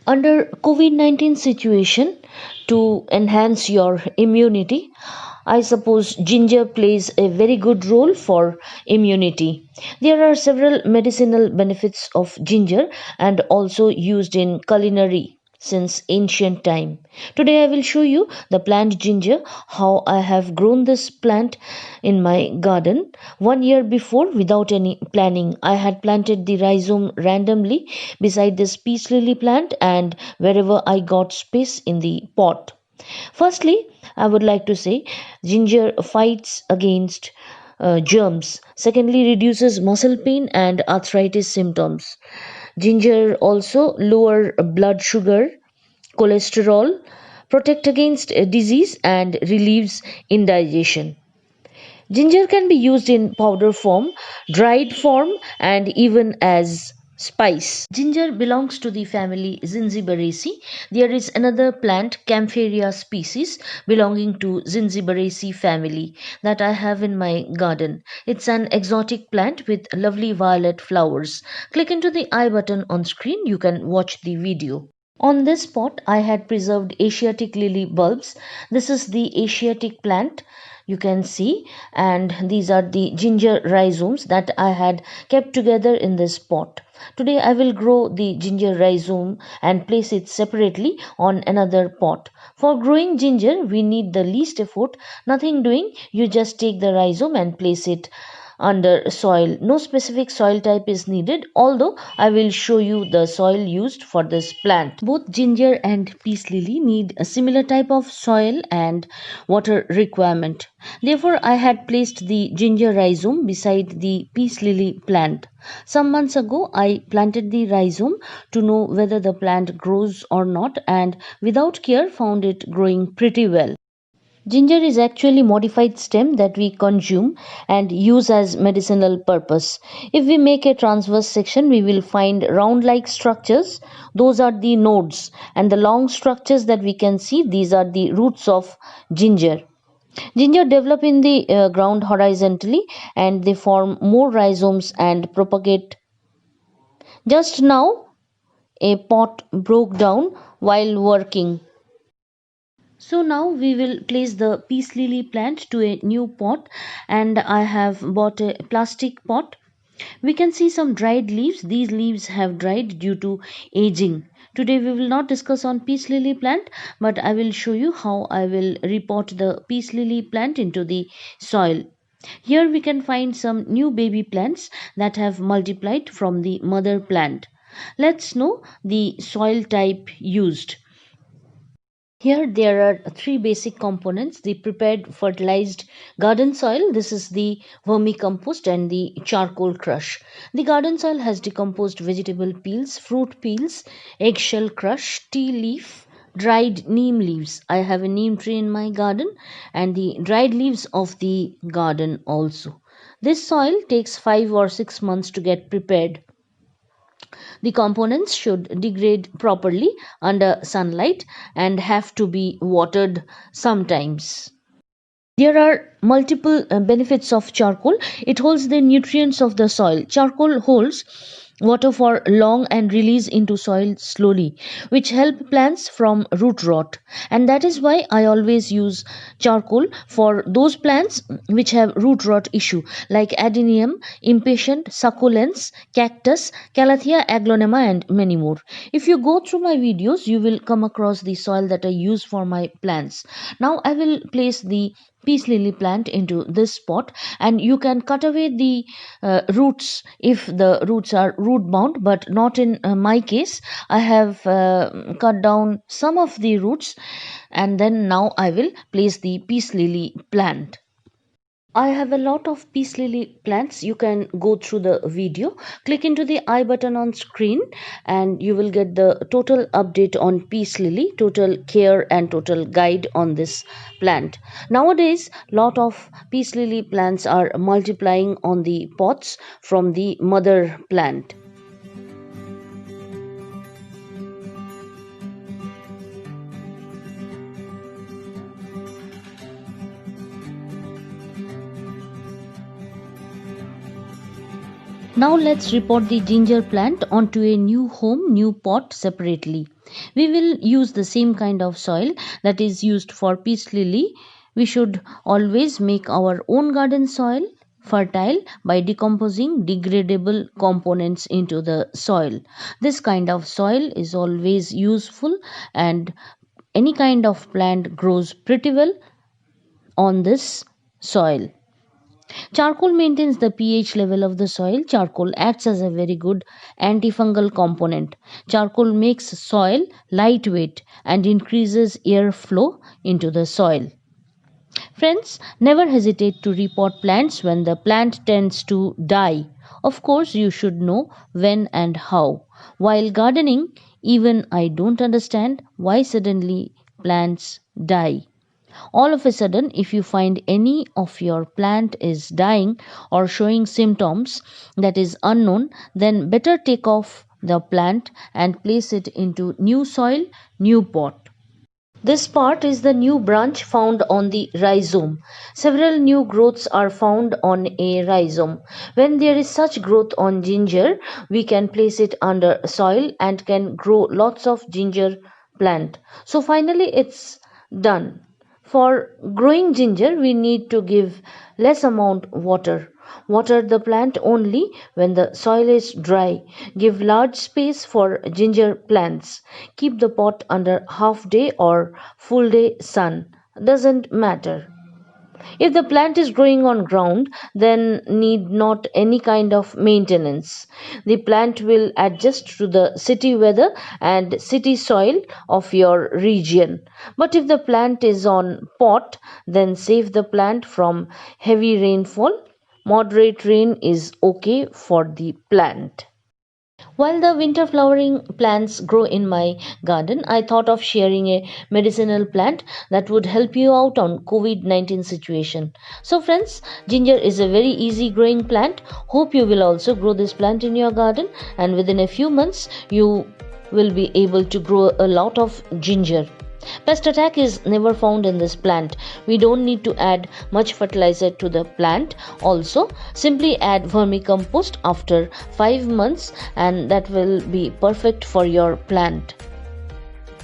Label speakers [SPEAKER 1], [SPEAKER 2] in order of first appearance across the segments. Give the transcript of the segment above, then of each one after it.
[SPEAKER 1] Under COVID-19 situation, to enhance your immunity, I suppose ginger plays a very good role for immunity. There are several medicinal benefits of ginger and also used in culinary since ancient time. Today I will show you the plant ginger, how I have grown this plant in my garden. 1 year before, without any planning, I had planted the rhizome randomly beside this peace lily plant and wherever I got space in the pot. Firstly, I would like to say ginger fights against germs. Secondly, reduces muscle pain and arthritis symptoms. Ginger also lower blood sugar, cholesterol, protect against disease and relieves indigestion. Ginger can be used in powder form, dried form, and even as spice. Ginger belongs to the family Zinziberaceae. There is another plant, Campharia species, belonging to Zinziberaceae family that I have in my garden. It's an exotic plant with lovely violet flowers. Click into the I button on screen. You can watch the video. On this spot, I had preserved Asiatic lily bulbs. This is the Asiatic plant you can see, and these are the ginger rhizomes that I had kept together in this pot. Today I will grow the ginger rhizome and place it separately on another pot. For growing ginger, we need the least effort, nothing doing, you just take the rhizome and place it under soil. No specific soil type is needed, although I will show you the soil used for this plant. Both ginger and peace lily need a similar type of soil and water requirement. Therefore, I had placed the ginger rhizome beside the peace lily plant. Some months ago, I planted the rhizome to know whether the plant grows or not, and without care found it growing pretty well. Ginger is actually modified stem that we consume and use as medicinal purpose. If we make a transverse section, we will find round like structures. Those are the nodes, and the long structures that we can see, these are the roots of ginger. Ginger develop in the ground horizontally and they form more rhizomes and propagate. Just now, a pot broke down while working. So now we will place the peace lily plant to a new pot, and I have bought a plastic pot. We can see some dried leaves. These leaves have dried due to aging. Today we will not discuss on peace lily plant, but I will show you how I will repot the peace lily plant into the soil. Here we can find some new baby plants that have multiplied from the mother plant. Let's know the soil type used. Here there are three basic components: the prepared fertilized garden soil, this is the vermicompost, and the charcoal crush. The garden soil has decomposed vegetable peels, fruit peels, eggshell crush, tea leaf, dried neem leaves. I have a neem tree in my garden, and the dried leaves of the garden also. This soil takes 5 or 6 months to get prepared. The components should degrade properly under sunlight and have to be watered sometimes. There are multiple benefits of charcoal. It holds the nutrients of the soil. Charcoal holds water for long and release into soil slowly, which help plants from root rot. And that is why I always use charcoal for those plants which have root rot issue, like adenium, impatient, succulents, cactus, calathea aglaonema, and many more. If you go through my videos, you will come across the soil that I use for my plants. Now I will place the peace lily plant into this pot, and you can cut away the roots if the roots are root bound, but not in my case. I have cut down some of the roots, and then now I will place the peace lily plant. I have a lot of peace lily plants. You can go through the video. Click into the I button on screen and you will get the total update on peace lily, total care and total guide on this plant. Nowadays, lot of peace lily plants are multiplying on the pots from the mother plant. Now let's repot the ginger plant onto a new home, new pot separately. We will use the same kind of soil that is used for peace lily. We should always make our own garden soil fertile by decomposing degradable components into the soil. This kind of soil is always useful, and any kind of plant grows pretty well on this soil. Charcoal maintains the pH level of the soil. Charcoal acts as a very good antifungal component. Charcoal makes soil lightweight and increases airflow into the soil. Friends, never hesitate to repot plants when the plant tends to die. Of course, you should know when and how. While gardening, even I don't understand why suddenly plants die. All of a sudden, if you find any of your plant is dying or showing symptoms that is unknown, then better take off the plant and place it into new soil, new pot. This part is the new branch found on the rhizome. Several new growths are found on a rhizome. When there is such growth on ginger, we can place it under soil and can grow lots of ginger plant. So finally it's done. For growing ginger, we need to give less amount water. Water the plant only when the soil is dry. Give large space for ginger plants. Keep the pot under half day or full day sun. Doesn't matter. If the plant is growing on ground, then need not any kind of maintenance. The plant will adjust to the city weather and city soil of your region. But if the plant is on pot, then save the plant from heavy rainfall. Moderate rain is okay for the plant. While the winter flowering plants grow in my garden, I thought of sharing a medicinal plant that would help you out on COVID-19 situation. So friends, ginger is a very easy growing plant. Hope you will also grow this plant in your garden, and within a few months you will be able to grow a lot of ginger. Pest attack is never found in this plant. We don't need to add much fertilizer to the plant. Also, simply add vermicompost after 5 months and that will be perfect for your plant.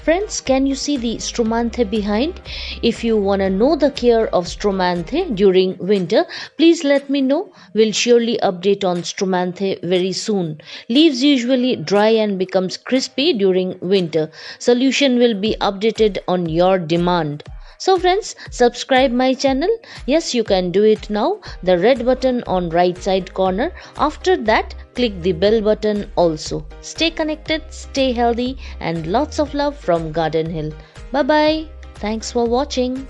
[SPEAKER 1] Friends, can you see the Stromanthe behind? If you want to know the care of Stromanthe during winter, please let me know. We'll surely update on Stromanthe very soon. Leaves usually dry and becomes crispy during winter. Solution will be updated on your demand. So friends, subscribe my channel. Yes, you can do it now. The red button on right side corner. After that, click the bell button also. Stay connected, stay healthy, and lots of love from Garden Hill. Bye bye. Thanks for watching.